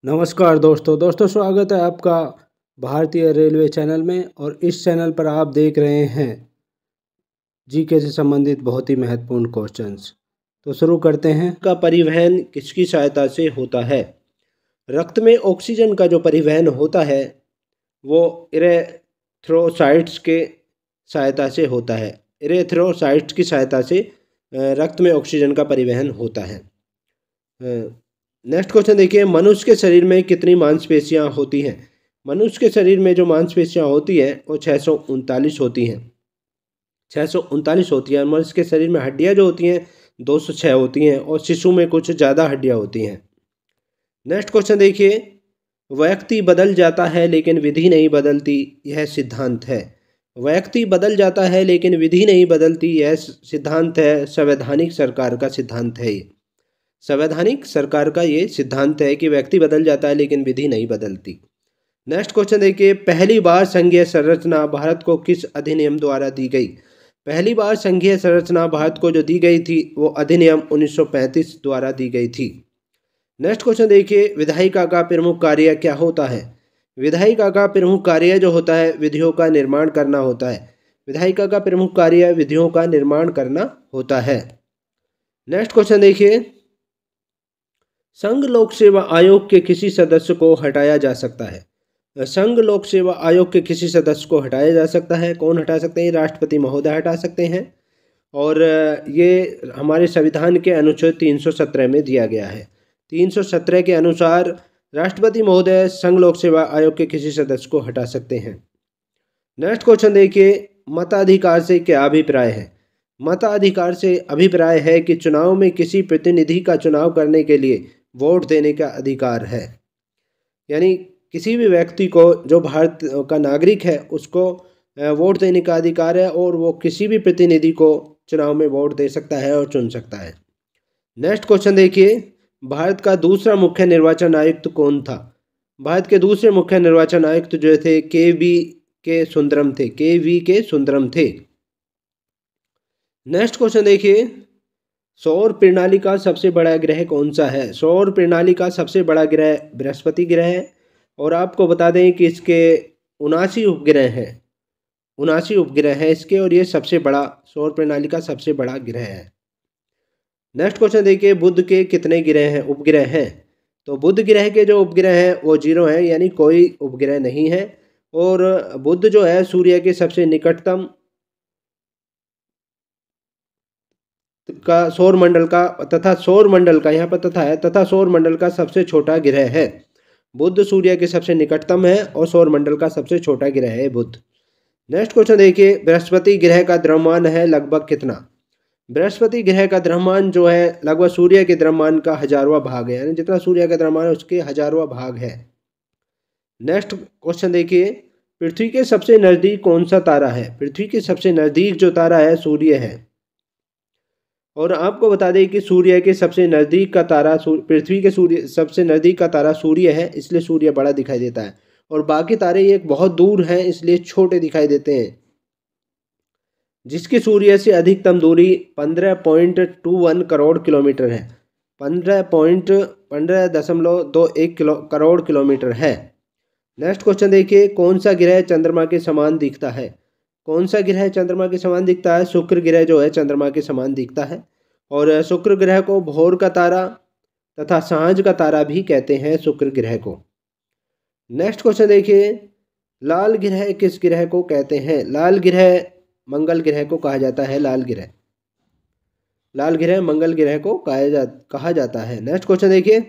नमस्कार दोस्तों स्वागत है आपका भारतीय रेलवे चैनल में। और इस चैनल पर आप देख रहे हैं जीके से संबंधित बहुत ही महत्वपूर्ण क्वेश्चंस। तो शुरू करते हैं। का परिवहन किसकी सहायता से होता है? रक्त में ऑक्सीजन का जो परिवहन होता है वो इरेथ्रोसाइट्स के सहायता से होता है। इरेथ्रोसाइट्स की सहायता से रक्त में ऑक्सीजन का परिवहन होता है। नेक्स्ट क्वेश्चन देखिए, मनुष्य के शरीर में कितनी मांसपेशियां होती हैं? मनुष्य के शरीर में जो मांसपेशियां होती हैं वो 639 होती हैं। 639 होती हैं। मनुष्य के शरीर में हड्डियां जो होती हैं 206 होती हैं और शिशु में कुछ ज़्यादा हड्डियां होती हैं। नेक्स्ट क्वेश्चन देखिए, व्यक्ति बदल जाता है लेकिन विधि नहीं बदलती, यह सिद्धांत है। व्यक्ति बदल जाता है लेकिन विधि नहीं बदलती, यह सिद्धांत है संवैधानिक सरकार का सिद्धांत है। ये संवैधानिक सरकार का ये सिद्धांत है कि व्यक्ति बदल जाता है लेकिन विधि नहीं बदलती। नेक्स्ट क्वेश्चन देखिए, पहली बार संघीय संरचना भारत को किस अधिनियम द्वारा दी गई? पहली बार संघीय संरचना भारत को जो दी गई थी वो अधिनियम 1935 द्वारा दी गई थी। नेक्स्ट क्वेश्चन देखिए, विधायिका का प्रमुख कार्य क्या होता है? विधायिका का प्रमुख कार्य जो होता है विधियों का निर्माण करना होता है। विधायिका का प्रमुख कार्य विधियों का निर्माण करना होता है। नेक्स्ट क्वेश्चन देखिए, संघ लोक सेवा आयोग के किसी सदस्य को हटाया जा सकता है? संघ लोक सेवा आयोग के किसी सदस्य को हटाया जा सकता है। कौन हटा सकते हैं? राष्ट्रपति महोदय हटा सकते हैं। और ये हमारे संविधान के अनुच्छेद 317 में दिया गया है। 317 के अनुसार राष्ट्रपति महोदय संघ लोक सेवा आयोग के किसी सदस्य को हटा सकते हैं। नेक्स्ट क्वेश्चन देखिए, मताधिकार से क्या अभिप्राय है? मताधिकार से अभिप्राय है कि चुनाव में किसी प्रतिनिधि का चुनाव करने के लिए वोट देने का अधिकार है। यानी किसी भी व्यक्ति को जो भारत का नागरिक है उसको वोट देने का अधिकार है और वो किसी भी प्रतिनिधि को चुनाव में वोट दे सकता है और चुन सकता है। नेक्स्ट क्वेश्चन देखिए, भारत का दूसरा मुख्य निर्वाचन आयुक्त कौन था? भारत के दूसरे मुख्य निर्वाचन आयुक्त जो थे के सुंदरम थे। नेक्स्ट क्वेश्चन देखिए, सौर प्रणाली का सबसे बड़ा ग्रह कौन सा है? सौर प्रणाली का सबसे बड़ा ग्रह बृहस्पति ग्रह है। और आपको बता दें कि इसके 79 उपग्रह हैं इसके, और ये सबसे बड़ा सौर प्रणाली का सबसे बड़ा ग्रह है। नेक्स्ट क्वेश्चन देखिए, बुध के कितने उपग्रह हैं? तो बुध ग्रह के जो उपग्रह हैं वो 0 हैं, यानी कोई उपग्रह नहीं है। और बुध जो है सूर्य के सबसे निकटतम का सौर मंडल का तथा सौर मंडल का सबसे छोटा ग्रह है। बुध सूर्य के सबसे निकटतम है और सौर मंडल का सबसे छोटा ग्रह है बुध। नेक्स्ट क्वेश्चन देखिए, बृहस्पति ग्रह का द्रव्यमान है लगभग कितना? बृहस्पति ग्रह का द्रव्यमान जो है लगभग सूर्य के द्रव्यमान का 1000वां भाग है, यानी जितना सूर्य का द्रव्यमान है उसके 1000वां भाग है। नेक्स्ट क्वेश्चन देखिए, पृथ्वी के सबसे नज़दीक कौन सा तारा है? पृथ्वी के सबसे नज़दीक जो तारा है सूर्य है। और आपको बता दें कि सूर्य के सबसे नज़दीक का तारा पृथ्वी के सबसे नज़दीक का तारा सूर्य है, इसलिए सूर्य बड़ा दिखाई देता है। और बाकी तारे ये बहुत दूर हैं इसलिए छोटे दिखाई देते हैं। जिसकी सूर्य से अधिकतम दूरी 15.21 करोड़ किलोमीटर है। 15.21 करोड़ किलोमीटर है। नेक्स्ट क्वेश्चन देखिए, कौन सा ग्रह चंद्रमा के समान दिखता है? कौन सा ग्रह चंद्रमा के समान दिखता है? शुक्र ग्रह जो है चंद्रमा के समान दिखता है। और शुक्र ग्रह को भोर का तारा तथा सांझ का तारा भी कहते हैं शुक्र ग्रह को। नेक्स्ट क्वेश्चन देखिए, लाल ग्रह किस ग्रह को कहते हैं? लाल ग्रह मंगल ग्रह को कहा जाता है। लाल ग्रह मंगल ग्रह को कहा जाता है। नेक्स्ट क्वेश्चन देखिए,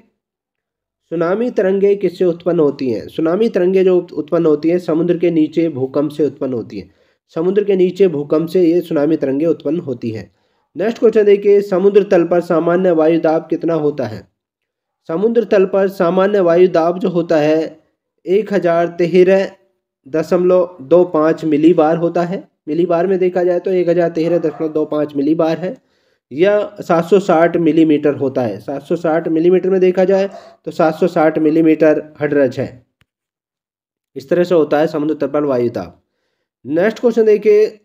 सुनामी तरंगे किससे उत्पन्न होती हैं? सुनामी तरंगे जो उत्पन्न होती हैं समुद्र के नीचे भूकंप से उत्पन्न होती हैं। समुद्र के नीचे भूकंप से ये सुनामी तरंगे उत्पन्न होती हैं। नेक्स्ट क्वेश्चन देखिए, समुद्र तल पर सामान्य वायु दाब कितना होता है? समुद्र तल पर सामान्य वायु दाब जो होता है 1013.25 मिली बार होता है। मिली बार में देखा जाए तो 1013.25 मिली बार है, या 760 मिलीमीटर होता है। 760 मिलीमीटर में देखा जाए तो 760 मिलीमीटर हर्ट्ज है। इस तरह से होता है समुद्र तल पर वायु दाब। नेक्स्ट क्वेश्चन देखिए,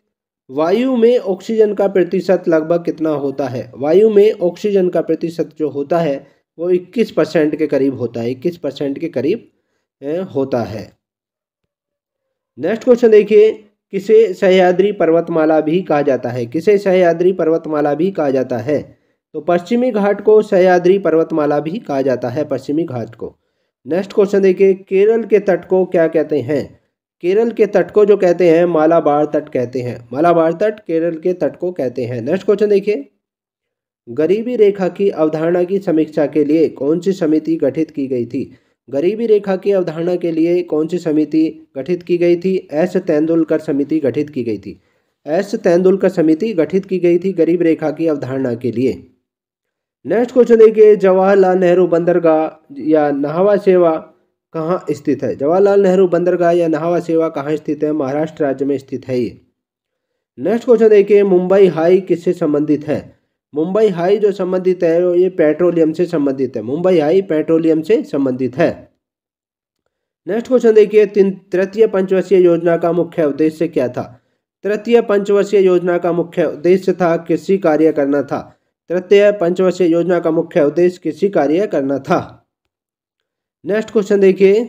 वायु में ऑक्सीजन का प्रतिशत लगभग कितना होता है? वायु में ऑक्सीजन का प्रतिशत जो होता है वो 21% के करीब होता है, 21% के करीब होता है। नेक्स्ट क्वेश्चन देखिए, किसे सह्याद्री पर्वतमाला भी कहा जाता है? किसे सह्याद्री पर्वतमाला भी कहा जाता है? तो पश्चिमी घाट को सह्याद्री पर्वतमाला भी कहा जाता है, पश्चिमी घाट को। नेक्स्ट क्वेश्चन देखिए, केरल के तट को क्या कहते हैं? केरल के तट को जो कहते हैं मालाबार तट कहते हैं, मालाबार तट केरल के तट को कहते हैं। नेक्स्ट क्वेश्चन देखिए, गरीबी रेखा की अवधारणा की समीक्षा के लिए कौन सी समिति गठित की गई थी? गरीबी रेखा की अवधारणा के लिए कौन सी समिति गठित की गई थी? एस तेंदुलकर समिति गठित की गई थी। एस तेंदुलकर समिति गठित की गई थी गरीब रेखा की अवधारणा के लिए। नेक्स्ट क्वेश्चन देखिए, जवाहरलाल नेहरू बंदरगाह या नहावा सेवा कहाँ स्थित है? जवाहरलाल नेहरू बंदरगाह या नहावा सेवा कहाँ स्थित है? महाराष्ट्र राज्य में स्थित है ये। नेक्स्ट क्वेश्चन देखिए, मुंबई हाई किससे संबंधित है? मुंबई हाई जो संबंधित है ये पेट्रोलियम से संबंधित है, मुंबई हाई पेट्रोलियम से संबंधित है। नेक्स्ट क्वेश्चन देखिए, तृतीय पंचवर्षीय योजना का मुख्य उद्देश्य क्या था? तृतीय पंचवर्षीय योजना का मुख्य उद्देश्य था कृषि कार्य करना था। तृतीय पंचवर्षीय योजना का मुख्य उद्देश्य कृषि कार्य करना था। नेक्स्ट क्वेश्चन देखिए,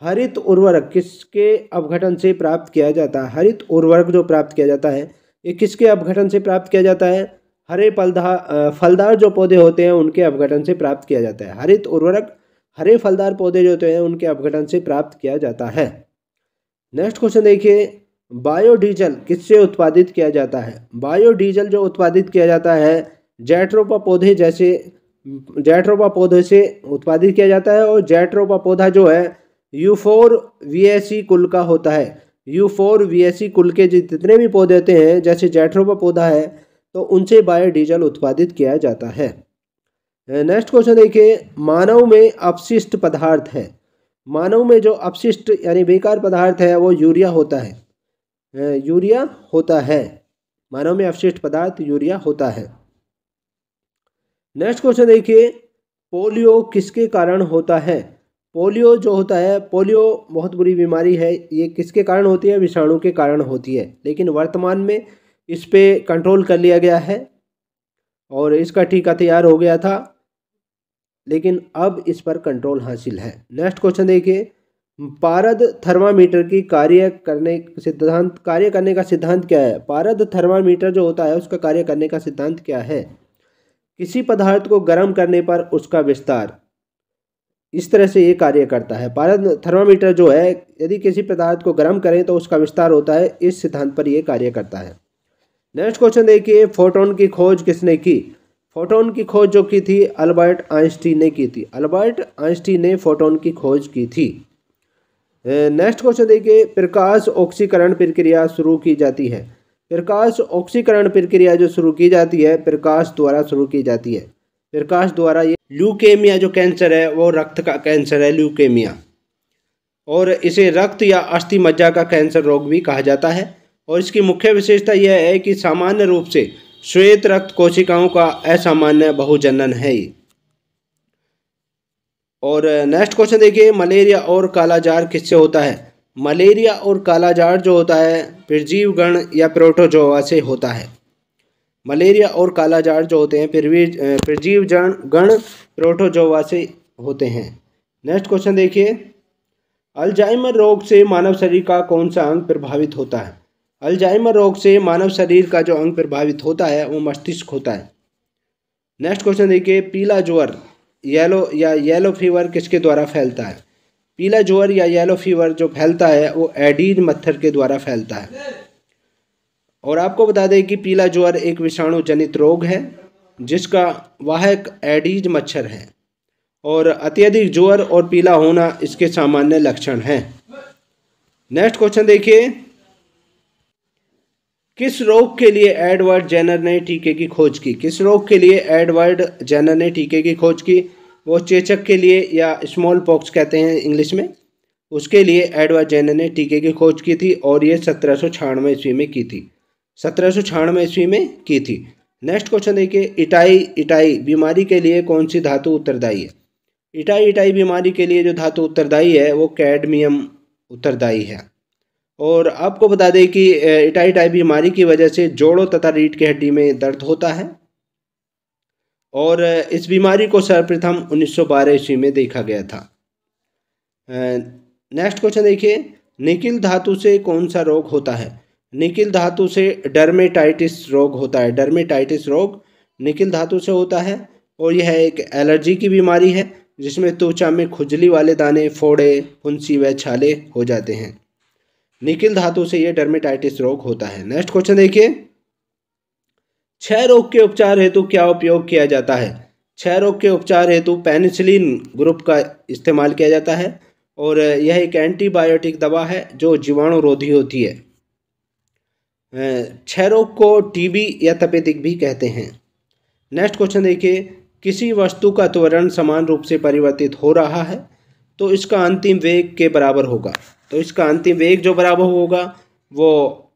हरित उर्वरक किसके अपघटन से प्राप्त किया जाता है? हरित उर्वरक जो प्राप्त किया जाता है ये किसके अपघटन से प्राप्त किया जाता है? हरे फलदार जो पौधे होते हैं उनके अपघटन से प्राप्त किया जाता है। हरित उर्वरक हरे फलदार पौधे जो होते हैं उनके अपघटन से प्राप्त किया जाता है। नेक्स्ट क्वेश्चन देखिए, बायोडीजल किससे उत्पादित किया जाता है? बायोडीजल जो उत्पादित किया जाता है जैट्रोपा पौधे से उत्पादित किया जाता है। और जैट्रोपा पौधा जो है यूफोरबिएसी कुल का होता है। यूफोरबिएसी कुल के जितने भी पौधे होते हैं जैसे जैट्रोपा पौधा है तो उनसे बायोडीजल उत्पादित किया जाता है। नेक्स्ट क्वेश्चन देखिए, मानव में अपशिष्ट पदार्थ है। मानव में जो अपशिष्ट यानी बेकार पदार्थ है वो यूरिया होता है। यूरिया होता है, मानव में अपशिष्ट पदार्थ यूरिया होता है। नेक्स्ट क्वेश्चन देखिए, पोलियो किसके कारण होता है? पोलियो जो होता है, पोलियो बहुत बुरी बीमारी है, ये किसके कारण होती है? विषाणु के कारण होती है। लेकिन वर्तमान में इस पे कंट्रोल कर लिया गया है और इसका टीका तैयार हो गया था, लेकिन अब इस पर कंट्रोल हासिल है। नेक्स्ट क्वेश्चन देखिए, पारद थर्मामीटर की कार्य करने का सिद्धांत क्या है? पारद थर्मामीटर जो होता है उसका कार्य करने का सिद्धांत क्या है? किसी पदार्थ को गर्म करने पर उसका विस्तार, इस तरह से ये कार्य करता है। पारद थर्मामीटर जो है यदि किसी पदार्थ को गर्म करें तो उसका विस्तार होता है, इस सिद्धांत पर ये कार्य करता है। नेक्स्ट क्वेश्चन देखिए, फोटोन की खोज किसने की? फोटोन की खोज जो की थी अल्बर्ट आइंस्टीन ने की थी। अल्बर्ट आइंस्टीन ने फोटोन की खोज की थी। नेक्स्ट क्वेश्चन देखिए, प्रकाश ऑक्सीकरण प्रक्रिया शुरू की जाती है। प्रकाश ऑक्सीकरण प्रक्रिया जो शुरू की जाती है प्रकाश द्वारा शुरू की जाती है। प्रकाश द्वारा ये ल्यूकेमिया जो कैंसर है वो रक्त का कैंसर है, ल्यूकेमिया, और इसे रक्त या अस्थि मज्जा का कैंसर रोग भी कहा जाता है। और इसकी मुख्य विशेषता यह है कि सामान्य रूप से श्वेत रक्त कोशिकाओं का असामान्य बहुजनन है। और नेक्स्ट क्वेश्चन देखिए, मलेरिया और कालाजार किससे होता है? मलेरिया और कालाजार जो होता है परजीवी गण या प्रोटोजोआ से होता है। मलेरिया और कालाजार जो होते हैं परजीवी गण प्रोटोजोआ से होते हैं। नेक्स्ट क्वेश्चन देखिए, अल्जाइमर रोग से मानव शरीर का कौन सा अंग प्रभावित होता है? अल्जाइमर रोग से मानव शरीर का जो अंग प्रभावित होता है वो मस्तिष्क होता है। नेक्स्ट क्वेश्चन देखिए, पीला ज्वर येलो फीवर किसके द्वारा फैलता है? पीला ज्वर या येलो फीवर जो फैलता है वो एडीज मच्छर के द्वारा फैलता है। और आपको बता दें कि पीला ज्वर एक विषाणु जनित रोग है जिसका वाहक एडीज मच्छर है और अत्यधिक ज्वर और पीला होना इसके सामान्य लक्षण हैं। नेक्स्ट क्वेश्चन देखिए, किस रोग के लिए एडवर्ड जेनर ने टीके की खोज की? किस रोग के लिए एडवर्ड जेनर ने टीके की खोज की? वो चेचक के लिए या स्मॉल पॉक्स कहते हैं इंग्लिश में, उसके लिए एडवर्ड जेनर ने टीके की खोज की थी और ये 1796 ईस्वी में की थी। 1796 ईस्वी में की थी। नेक्स्ट क्वेश्चन देखिए, इटाई बीमारी के लिए कौन सी धातु उत्तरदायी है? इटाई बीमारी के लिए जो धातु उत्तरदायी है वो कैडमियम उत्तरदायी है। और आपको बता दें कि इटाई बीमारी की वजह से जोड़ों तथा रीढ़ की हड्डी में दर्द होता है और इस बीमारी को सर्वप्रथम 1912 ईस्वी में देखा गया था। नेक्स्ट क्वेश्चन देखिए, निकिल धातु से कौन सा रोग होता है? निकिल धातु से डर्मेटाइटिस रोग होता है। डर्मेटाइटिस रोग निकिल धातु से होता है और यह एक एलर्जी की बीमारी है जिसमें त्वचा में खुजली वाले दाने, फोड़े, फुंसी व छाले हो जाते हैं। निकिल धातु से यह डर्मेटाइटिस रोग होता है। नेक्स्ट क्वेश्चन देखिए, क्षय रोग के उपचार हेतु क्या उपयोग किया जाता है? क्षय रोग के उपचार हेतु पेनिसिलिन ग्रुप का इस्तेमाल किया जाता है और यह एक एंटीबायोटिक दवा है जो जीवाणुरोधी होती है। क्षय रोग को टीबी या तपेदिक भी कहते हैं। नेक्स्ट क्वेश्चन देखिए, किसी वस्तु का त्वरण समान रूप से परिवर्तित हो रहा है तो इसका अंतिम वेग के बराबर होगा। तो इसका अंतिम वेग जो बराबर होगा वो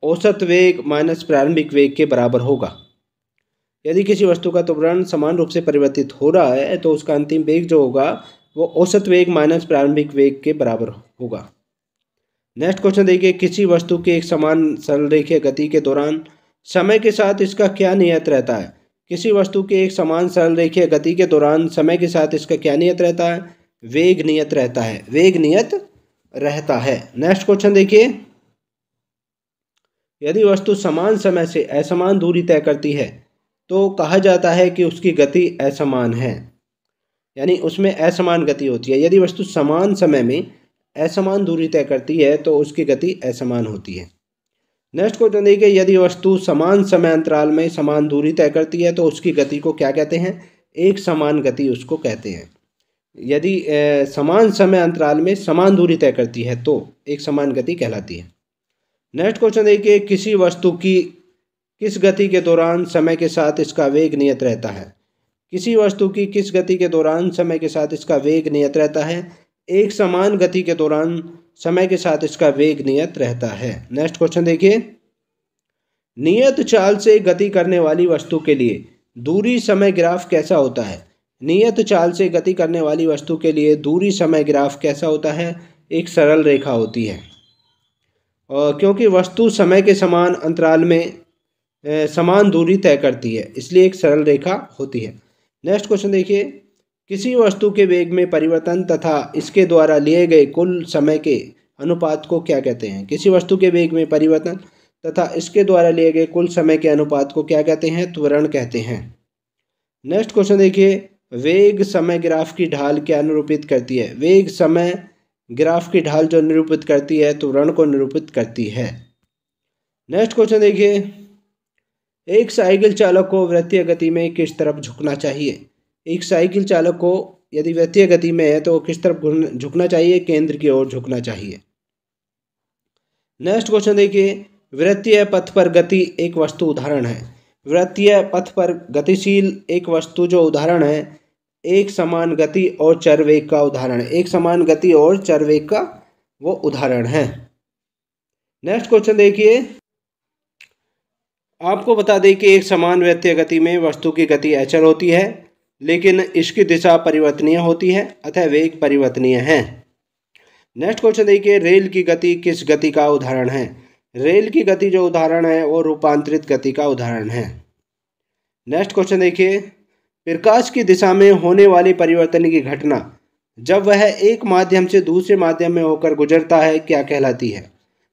औसत वेग माइनस प्रारंभिक वेग के बराबर होगा। यदि किसी वस्तु का त्वरण समान रूप से परिवर्तित हो रहा है तो उसका अंतिम वेग जो होगा वो औसत वेग माइनस प्रारंभिक वेग के बराबर होगा। नेक्स्ट क्वेश्चन देखिए, किसी वस्तु के एक समान सरल रेखीय गति के दौरान समय के साथ इसका क्या नियत रहता है? किसी वस्तु के एक समान सरल रेखीय गति के दौरान समय के साथ इसका क्या नियत रहता है? वेग नियत रहता है। वेग नियत रहता है। नेक्स्ट क्वेश्चन देखिए, यदि वस्तु समान समय से असमान दूरी तय करती है तो कहा जाता है कि उसकी गति असमान है, यानी उसमें असमान गति होती है। यदि वस्तु समान समय में असमान दूरी तय करती है तो उसकी गति असमान होती है। नेक्स्ट क्वेश्चन देखिए, यदि वस्तु समान समय अंतराल में समान दूरी तय करती है तो उसकी गति को क्या कहते हैं? एक समान गति उसको कहते हैं। यदि समान समय अंतराल में समान दूरी तय करती है तो एक समान गति कहलाती है। नेक्स्ट क्वेश्चन देखिए, किसी वस्तु की किस गति के दौरान समय के साथ इसका वेग नियत रहता है? किसी वस्तु की किस गति के दौरान समय के साथ इसका वेग नियत रहता है? एक समान गति के दौरान समय के साथ इसका वेग नियत रहता है। नेक्स्ट क्वेश्चन देखिए, नियत चाल से गति करने वाली वस्तु के लिए दूरी समय ग्राफ कैसा होता है? नियत चाल से गति करने वाली वस्तु के लिए दूरी समय ग्राफ कैसा होता है? एक सरल रेखा होती है। और क्योंकि वस्तु समय के समान अंतराल में समान दूरी तय करती है इसलिए एक सरल रेखा होती है। नेक्स्ट क्वेश्चन देखिए, किसी वस्तु के वेग में परिवर्तन तथा इसके द्वारा लिए गए कुल समय के अनुपात को क्या कहते हैं? किसी वस्तु के वेग में परिवर्तन तथा इसके द्वारा लिए गए कुल समय के अनुपात को क्या कहते हैं? त्वरण कहते हैं। नेक्स्ट क्वेश्चन देखिए, वेग समय ग्राफ की ढाल क्या निरूपित करती है? वेग समय ग्राफ की ढाल जो निरूपित करती है त्वरण को निरूपित करती है। नेक्स्ट क्वेश्चन देखिए, एक साइकिल चालक को वृत्तीय गति में किस तरफ झुकना चाहिए? एक साइकिल चालक को यदि वृत्तीय गति में है तो किस तरफ झुकना चाहिए? केंद्र की ओर झुकना चाहिए। नेक्स्ट क्वेश्चन देखिए, वृत्तीय पथ पर गति एक वस्तु उदाहरण है। वृत्तीय पथ पर गतिशील एक वस्तु जो उदाहरण है एक समान गति और चरवेग का उदाहरण है। एक समान गति और चरवेग का वो उदाहरण है। नेक्स्ट क्वेश्चन देखिए, आपको बता दें कि एक समान वृत्तीय गति में वस्तु की गति अचर होती है लेकिन इसकी दिशा परिवर्तनीय होती है अतः वेग परिवर्तनीय है। नेक्स्ट क्वेश्चन देखिए, रेल की गति किस गति का उदाहरण है? रेल की गति जो उदाहरण है वो रूपांतरित गति का उदाहरण है। नेक्स्ट क्वेश्चन देखिए, प्रकाश की दिशा में होने वाली परिवर्तन की घटना जब वह एक माध्यम से दूसरे माध्यम में होकर गुजरता है क्या कहलाती है?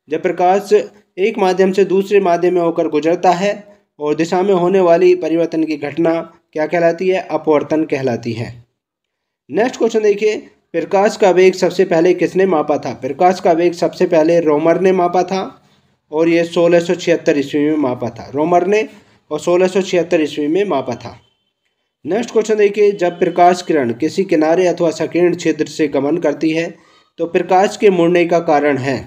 जब प्रकाश एक माध्यम से दूसरे माध्यम में होकर गुजरता है और दिशा में होने वाली परिवर्तन की घटना क्या कहलाती है? अपवर्तन कहलाती है। नेक्स्ट क्वेश्चन देखिए, प्रकाश का वेग सबसे पहले किसने मापा था? प्रकाश का वेग सबसे पहले रोमर ने मापा था और ये 1676 ईस्वी में मापा था। रोमर ने और 1676 ईस्वी में मापा था। नेक्स्ट क्वेश्चन देखिए, जब प्रकाश किरण किसी किनारे अथवा संकीर्ण छिद्र से गमन करती है तो प्रकाश के मुड़ने का कारण है।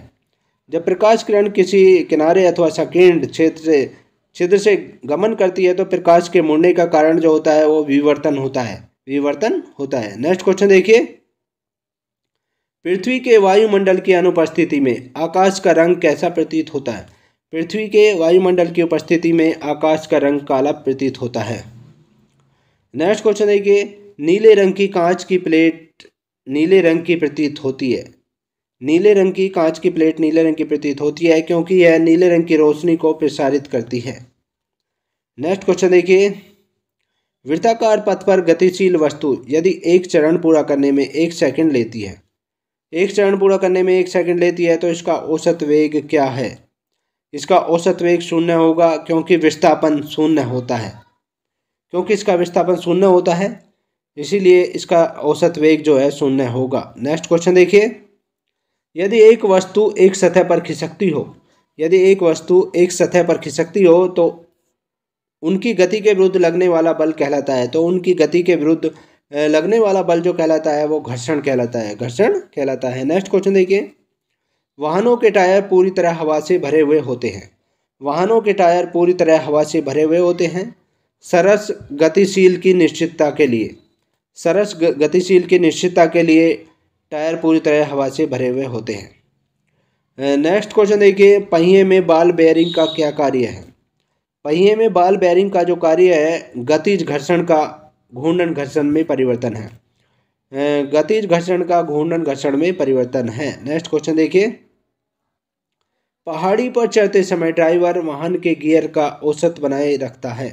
जब प्रकाश किरण किसी किनारे अथवा संकीर्ण छिद्र से गमन करती है तो प्रकाश के मुड़ने का कारण जो होता है वो विवर्तन होता है। विवर्तन होता है। नेक्स्ट क्वेश्चन देखिए, पृथ्वी के वायुमंडल की अनुपस्थिति में आकाश का रंग कैसा प्रतीत होता है? पृथ्वी के वायुमंडल की उपस्थिति में आकाश का रंग काला प्रतीत होता है। नेक्स्ट क्वेश्चन देखिए, नीले रंग की कांच की प्लेट नीले रंग की प्रतीत होती है। नीले रंग की कांच की प्लेट नीले रंग की प्रतीत होती है क्योंकि यह नीले रंग की रोशनी को प्रसारित करती है। नेक्स्ट क्वेश्चन देखिए, वृत्ताकार पथ पर गतिशील वस्तु यदि एक चरण पूरा करने में 1 सेकंड लेती है, एक चरण पूरा करने में 1 सेकंड लेती है, तो इसका औसत वेग क्या है? इसका औसत वेग 0 होगा, क्योंकि विस्थापन 0 होता है। क्योंकि इसका विस्थापन 0 होता है, इसीलिए इसका औसत वेग जो है 0 होगा। नेक्स्ट क्वेश्चन देखिए, यदि एक वस्तु एक सतह पर खिसकती हो, यदि एक वस्तु एक सतह पर खिसकती हो तो उनकी गति के विरुद्ध लगने वाला बल कहलाता है। तो उनकी गति के विरुद्ध लगने वाला बल जो कहलाता है वो घर्षण कहलाता है, घर्षण कहलाता है। नेक्स्ट क्वेश्चन देखिए, वाहनों के टायर पूरी तरह हवा से भरे हुए होते हैं, वाहनों के टायर पूरी तरह हवा से भरे हुए होते हैं सरस गतिशील की निश्चितता के लिए, सरस गतिशील की निश्चितता के लिए टायर पूरी तरह हवा से भरे हुए होते हैं। नेक्स्ट क्वेश्चन देखिए, पहिए में बॉल बेयरिंग का क्या कार्य है? पहिए में बॉल बेयरिंग का जो कार्य है गतिज घर्षण का घूर्णन घर्षण में परिवर्तन है, गतिज घर्षण का घूर्णन घर्षण में परिवर्तन है। नेक्स्ट क्वेश्चन देखिए, पहाड़ी पर चढ़ते समय ड्राइवर वाहन के गियर का औसत बनाए रखता है,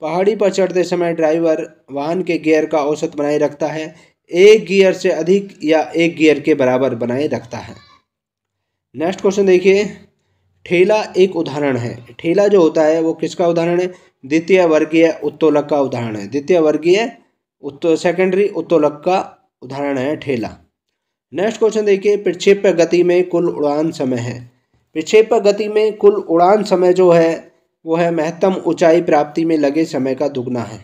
पहाड़ी पर चढ़ते समय ड्राइवर वाहन के गियर का औसत बनाए रखता है, एक गियर से अधिक या एक गियर के बराबर बनाए रखता है। नेक्स्ट क्वेश्चन देखिए, ठेला एक उदाहरण है, ठेला जो होता है वो किसका उदाहरण है? द्वितीय वर्गीय उत्तोलक का उदाहरण है, द्वितीय वर्गीय सेकेंडरी उत्तोलक का उदाहरण है ठेला। नेक्स्ट क्वेश्चन देखिए, प्रक्षेप्य गति में कुल उड़ान समय है, प्रक्षेप्य गति में कुल उड़ान समय जो है वो है महत्तम ऊंचाई प्राप्ति में लगे समय का दुगना है,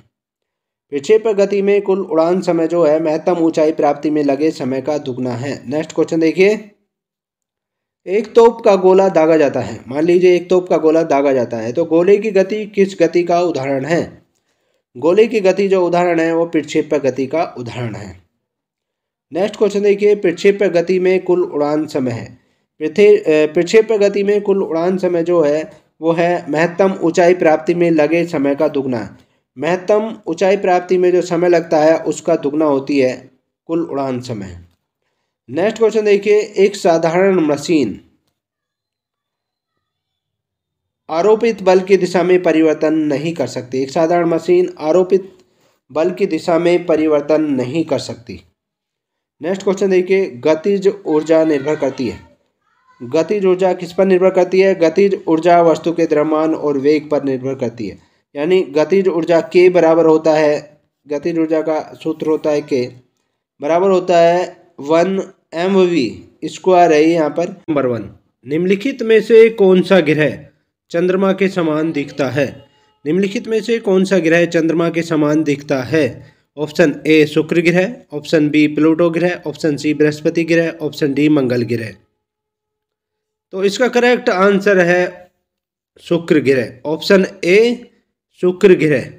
प्रक्षेप्य गति में कुल उड़ान समय जो है महत्तम ऊंचाई प्राप्ति में लगे समय का दुगना है। नेक्स्ट क्वेश्चन देखिए, एक तोप का गोला दागा जाता है, मान लीजिए एक तोप का गोला दागा जाता है, तो गोले की गति किस गति का उदाहरण है? गोले की गति जो उदाहरण है वो प्रक्षेप्य गति का उदाहरण है। नेक्स्ट क्वेश्चन देखिए, प्रक्षेप्य गति में कुल उड़ान समय है, प्रक्षेप्य गति में कुल उड़ान समय जो है वो है महत्तम ऊंचाई प्राप्ति में लगे समय का दुगना है, महत्तम ऊंचाई प्राप्ति में जो समय लगता है उसका दुगना होती है कुल उड़ान समय। नेक्स्ट क्वेश्चन देखिए, एक साधारण मशीन आरोपित बल की दिशा में परिवर्तन नहीं कर सकती, एक साधारण मशीन आरोपित बल की दिशा में परिवर्तन नहीं कर सकती। नेक्स्ट क्वेश्चन देखिए, गतिज ऊर्जा निर्भर करती है, गतिज ऊर्जा किस पर निर्भर करती है? गतिज ऊर्जा वस्तु के द्रव्यमान और वेग पर निर्भर करती है, यानी गतिज ऊर्जा के बराबर होता है, गतिज ऊर्जा का सूत्र होता है के बराबर होता है 1mv स्क्वायर है यहाँ पर। नंबर 1, निम्नलिखित में से कौन सा ग्रह चंद्रमा के समान दिखता है? निम्नलिखित में से कौन सा ग्रह चंद्रमा के समान दिखता है? ऑप्शन ए शुक्र ग्रह, ऑप्शन बी प्लूटो ग्रह, ऑप्शन सी बृहस्पति ग्रह, ऑप्शन डी मंगल ग्रह। तो इसका करेक्ट आंसर है शुक्र ग्रह, ऑप्शन ए शुक्र ग्रह,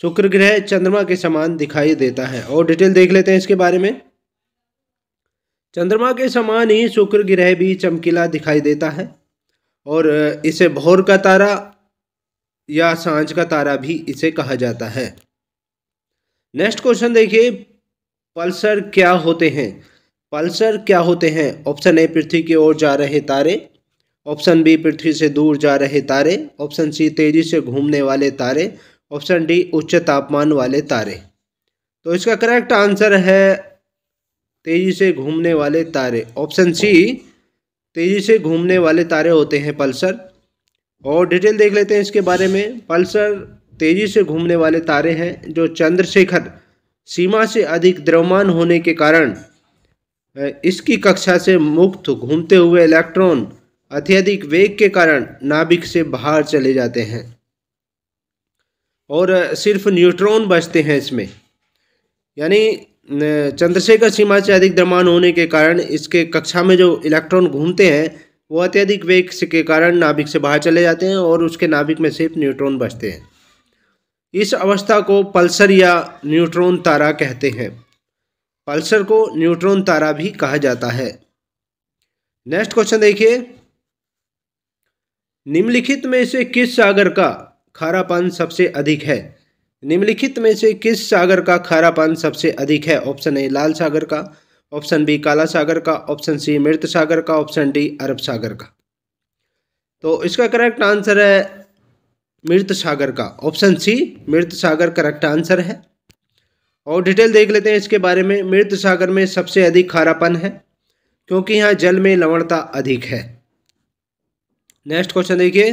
शुक्र ग्रह चंद्रमा के समान दिखाई देता है। और डिटेल देख लेते हैं इसके बारे में। चंद्रमा के समान ही शुक्र ग्रह भी चमकीला दिखाई देता है और इसे भोर का तारा या सांझ का तारा भी इसे कहा जाता है। नेक्स्ट क्वेश्चन देखिए, पल्सर क्या होते हैं? पल्सर क्या होते हैं? ऑप्शन ए पृथ्वी की ओर जा रहे तारे, ऑप्शन बी पृथ्वी से दूर जा रहे तारे, ऑप्शन सी तेजी से घूमने वाले तारे, ऑप्शन डी उच्च तापमान वाले तारे। तो इसका करेक्ट आंसर है तेजी से घूमने वाले तारे, ऑप्शन सी तेजी से घूमने वाले तारे होते हैं पल्सर। और डिटेल देख लेते हैं इसके बारे में। पल्सर तेजी से घूमने वाले तारे हैं जो चंद्रशेखर सीमा से अधिक द्रव्यमान होने के कारण इसकी कक्षा से मुक्त घूमते हुए इलेक्ट्रॉन अत्यधिक वेग के कारण नाभिक से बाहर चले जाते हैं और सिर्फ न्यूट्रॉन बचते हैं इसमें, यानी चंद्रशेखर सीमा से अधिक द्रव्यमान होने के कारण इसके कक्षा में जो इलेक्ट्रॉन घूमते हैं वो अत्यधिक वेग के कारण नाभिक से बाहर चले जाते हैं और उसके नाभिक में सिर्फ न्यूट्रॉन बचते हैं। इस अवस्था को पल्सर या न्यूट्रॉन तारा कहते हैं। पल्सर को न्यूट्रॉन तारा भी कहा जाता है। नेक्स्ट क्वेश्चन देखिए, निम्नलिखित में से किस सागर का खारापन सबसे अधिक है? निम्नलिखित में से किस सागर का खारापन सबसे अधिक है? ऑप्शन ए लाल सागर का, ऑप्शन बी काला सागर का, ऑप्शन सी मृत सागर का, ऑप्शन डी अरब सागर का। तो इसका करेक्ट आंसर है मृत सागर का। ऑप्शन सी मृत सागर करेक्ट आंसर है। और डिटेल देख लेते हैं इसके बारे में। मृत सागर में सबसे अधिक खारापन है क्योंकि यहाँ जल में लवणता अधिक है। नेक्स्ट क्वेश्चन देखिए,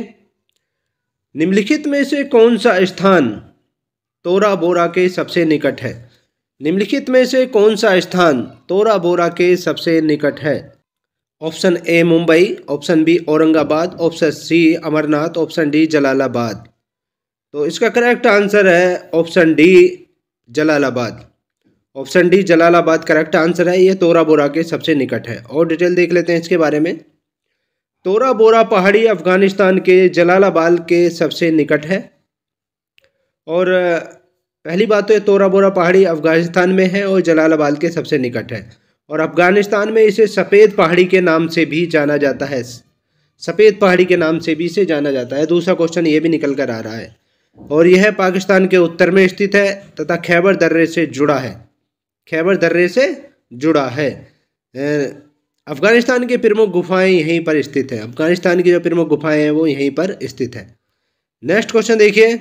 निम्नलिखित में से कौन सा स्थान तोरा बोरा के सबसे निकट है? निम्नलिखित में से कौन सा स्थान तोरा बोरा के सबसे निकट है? Option A Mumbai, option B Aurangabad, option C Amarnath, option D Jalalabad. तो इसका करेक्ट आंसर है option D Jalalabad. Option D Jalalabad correct answer है। ये तोरा बोरा के सबसे निकट है। और डिटेल देख लेते हैं इसके बारे में। तोरा बोरा पहाड़ी अफगानिस्तान के जलालाबाद के सबसे निकट है। और पहली बात तो ये तोरा बोरा पहाड़ी अफगानिस्तान में है और जलालाबाद के सबसे निकट है। और अफगानिस्तान में इसे सफ़ेद पहाड़ी के नाम से भी जाना जाता है। सफ़ेद पहाड़ी के नाम से भी इसे जाना जाता है। दूसरा क्वेश्चन ये भी निकल कर आ रहा है। और यह पाकिस्तान के उत्तर में स्थित है तथा खैबर दर्रे से जुड़ा है। खैबर दर्रे से जुड़ा है। अफगानिस्तान की प्रमुख गुफाएं यहीं पर स्थित है। अफगानिस्तान की जो प्रमुख गुफाएं हैं वो यहीं पर स्थित है। नेक्स्ट क्वेश्चन देखिए,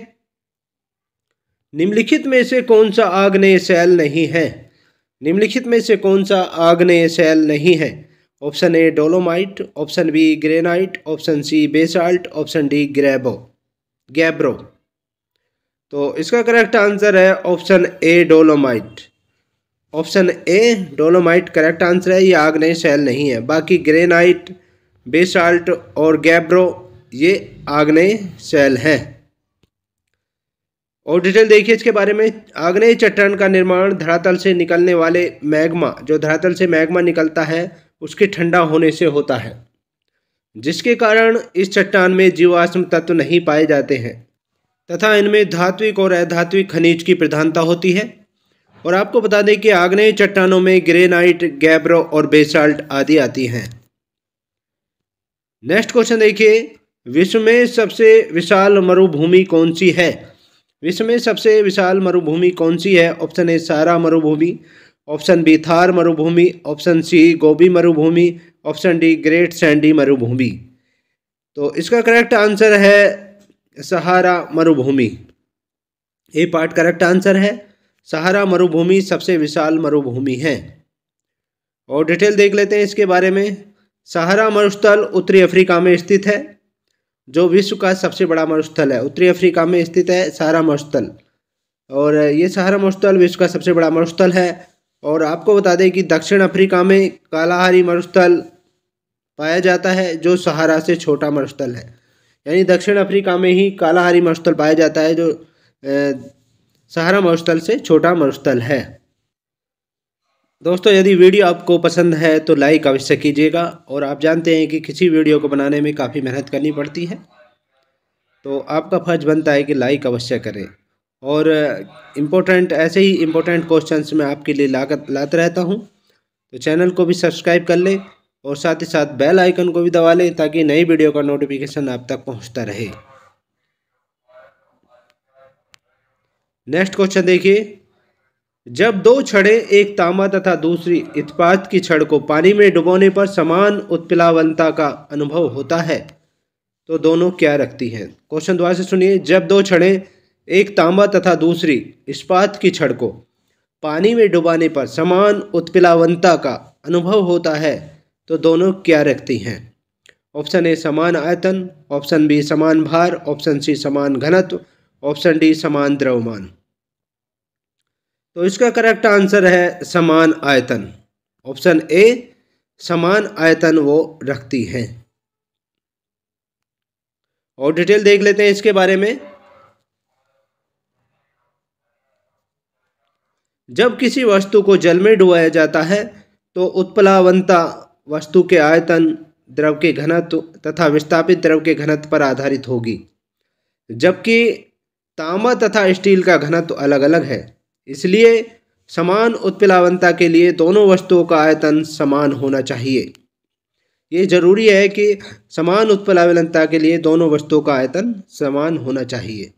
निम्नलिखित में से कौन सा आग्नेय शैल नहीं है? निम्नलिखित में से कौन सा आग्नेय शैल नहीं है? Option A dolomite, option B granite, option C basalt, option D gabbro. तो इसका करेक्ट आंसर है option A dolomite. Option A dolomite correct answer है। ये आग्नेय शैल नहीं है। बाकी ग्रेनाइट, बेसाल्ट और गैब्रो ये आग्नेय शैल हैं। और डिटेल देखिए इसके बारे में। आग्नेय चट्टान का निर्माण धरातल से निकलने वाले मैग्मा, जो धरातल से मैग्मा निकलता है उसके ठंडा होने से होता है, जिसके कारण इस चट्टान में जीवाश्म तत्व नहीं पाए जाते हैं तथा इनमें धात्विक और अधात्विक खनिज की प्रधानता होती है। और आपको बता दें कि आग्नेय चट्टानों में ग्रेनाइट, गैब्रो और बेसाल्ट आदि आती हैं। नेक्स्ट क्वेश्चन देखिए, विश्व में सबसे विशाल मरुभूमि कौन सी है? विश्व में सबसे विशाल मरुभूमि कौन सी है? ऑप्शन ए सहारा मरुभूमि, ऑप्शन बी थार मरुभूमि, ऑप्शन सी गोबी मरुभूमि, ऑप्शन डी ग्रेट सैंडी मरुभूमि। तो इसका करेक्ट आंसर है सहारा मरुभूमि। ए पार्ट करेक्ट आंसर है। सहारा मरुभूमि सबसे विशाल मरुभूमि है। और डिटेल देख लेते हैं इसके बारे में। सहारा मरुस्थल उत्तरी अफ्रीका में स्थित है, जो विश्व का सबसे बड़ा मरुस्थल है। उत्तरी अफ्रीका में स्थित है सहारा मरुस्थल। और ये सहारा मरुस्थल विश्व का सबसे बड़ा मरुस्थल है। और आपको बता दें कि दक्षिण अफ्रीका में कालाहारी मरुस्थल पाया जाता है, जो सहारा से छोटा मरुस्थल है। यानी दक्षिण अफ्रीका में ही कालाहारी मरुस्थल पाया जाता है, जो सहारा मरुस्थल से छोटा मरुस्थल है। दोस्तों, यदि वीडियो आपको पसंद है तो लाइक अवश्य कीजिएगा। और आप जानते हैं कि किसी वीडियो को बनाने में काफ़ी मेहनत करनी पड़ती है, तो आपका फर्ज बनता है कि लाइक अवश्य करें। और ऐसे ही इम्पोर्टेंट क्वेश्चंस मैं आपके लिए लाता रहता हूं, तो चैनल को भी सब्सक्राइब कर लें और साथ ही साथ बेल आइकन को भी दबा लें ताकि नई वीडियो का नोटिफिकेशन आप तक पहुंचता रहे। नेक्स्ट क्वेश्चन देखिए, जब दो छड़ें एक तांबा तथा दूसरी इस्पात की छड़ को पानी में डुबोने पर समान उत्प्लावनता का अनुभव होता है, तो दोनों क्या रखती हैं? क्वेश्चन दोबारा से सुनिए। जब दो छड़ें एक तांबा तथा दूसरी इस्पात की छड़ को पानी में डुबाने पर समान उत्प्लावनता का अनुभव होता है, तो दोनों क्या रखती हैं? ऑप्शन ए समान आयतन, ऑप्शन बी समान भार, ऑप्शन सी समान घनत्व, ऑप्शन डी समान द्रव्यमान। तो इसका करेक्ट आंसर है समान आयतन। ऑप्शन ए समान आयतन वो रखती हैं। और डिटेल देख लेते हैं इसके बारे में। जब किसी वस्तु को जल में डुबाया जाता है तो उत्प्लावनता वस्तु के आयतन, द्रव के घनत्व तथा विस्थापित द्रव के घनत्व पर आधारित होगी, जबकि तांबा तथा स्टील का घनत्व अलग अलग है। इसलिए समान उत्प्लावनता के लिए दोनों वस्तुओं का आयतन समान होना चाहिए। ये जरूरी है कि समान उत्प्लावनता के लिए दोनों वस्तुओं का आयतन समान होना चाहिए,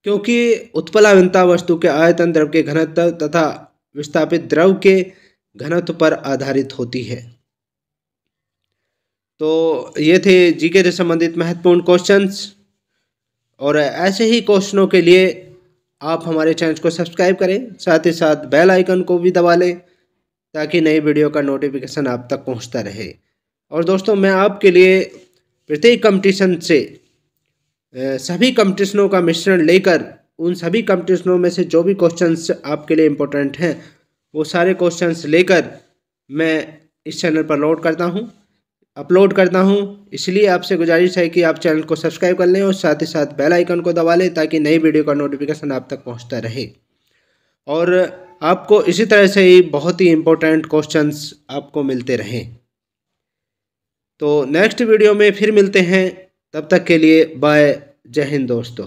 क्योंकि उत्प्लावनता वस्तु के आयतन, द्रव के घनत्व तथा विस्थापित द्रव के घनत्व पर आधारित होती है। तो ये थे जीके से संबंधित महत्वपूर्ण क्वेश्चंस। और ऐसे ही क्वेश्चनों के लिए आप हमारे चैनल को सब्सक्राइब करें, साथ ही साथ बेल आइकन को भी दबा लें ताकि नई वीडियो का नोटिफिकेशन आप तक पहुंचता रहे। और दोस्तों, मैं आपके लिए प्रत्येक कंपटीशन से सभी कंपटीशनों का मिश्रण लेकर उन सभी कंपटीशनों में से जो भी क्वेश्चंस आपके लिए इम्पोर्टेंट हैं वो सारे क्वेश्चंस लेकर मैं इस चैनल पर अपलोड करता हूं। इसलिए आपसे गुजारिश है कि आप चैनल को सब्सक्राइब कर लें और साथ ही साथ बेल आइकन को दबा लें ताकि नई वीडियो का नोटिफिकेशन आप तक पहुंचता रहे और आपको इसी तरह से ही बहुत ही इम्पोर्टेंट क्वेश्चंस आपको मिलते रहें। तो नेक्स्ट वीडियो में फिर मिलते हैं, तब तक के लिए बाय। जय हिंद दोस्तों।